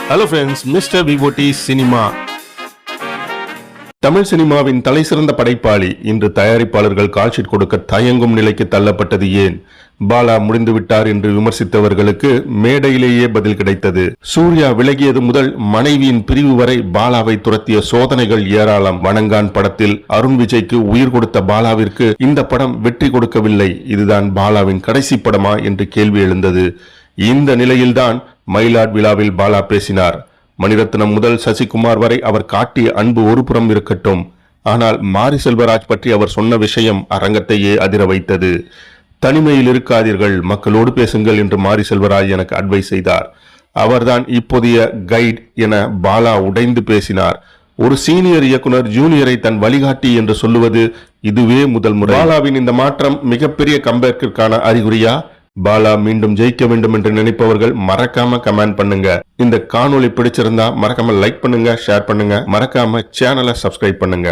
Hello friends, mister விவோடி cinema. Tamil சினிமாவின் தலை சிறந்த படைப்பாளி இன்று தயாரிப்பாளர்கள் கால்ஷீட் கொடுக்க தயங்கும் நிலைக்கு தள்ளப்பட்டது ஏன்? பாலா முடிந்துவிட்டார் என்று விமர்சித்தவர்களுக்கு மேடையிலேயே பதில் கிடைத்தது. சூர்யா விலகியது முதல் மனைவியின் பிரிவு வரை பாலாவை துரத்திய சோதனைகள் ஏராளம். வணங்கான் படத்தில் அருண் விஜய்க்கு உயிர் கொடுத்த பாலாவிற்கு இந்த படம் வெற்றி கொடுக்கவில்லை. இதுதான் பாலாவின் கடைசி படமா என்று கேள்வி எழுந்தது. இந்த நிலையில்தான் மயிலாட் விழாவில் பாலா பேசினார். மணிரத்னம் முதல் சசிகுமார் வரை அவர் காட்டிய அன்பு ஒரு புறம் இருக்கட்டும், ஆனால் மாரி செல்வராஜ் பற்றி அவர் சொன்ன விஷயம் அரங்கத்தையே அதிர வைத்தது. தனிமையில் இருக்காதீர்கள், மக்களோடு பேசுங்கள் என்று மாரி செல்வராஜ் எனக்கு அட்வைஸ் செய்தார். அவர்தான் இப்போதைய கைட் என பாலா உடைந்து பேசினார். ஒரு சீனியர் இயக்குனர் ஜூனியரை தன் வழிகாட்டி என்று சொல்லுவது இதுவே முதல் முறை. பாலாவின் இந்த மாற்றம் மிகப்பெரிய கம்பேக்கிற்கான அறிகுறியா? பாலா மீண்டும் ஜெயிக்க வேண்டும் என்று நினைப்பவர்கள் மறக்காம கமெண்ட் பண்ணுங்க. இந்த காணொளி பிடிச்சிருந்தா மறக்காம லைக் பண்ணுங்க, ஷேர் பண்ணுங்க, மறக்காம சேனலை சப்ஸ்கிரைப் பண்ணுங்க.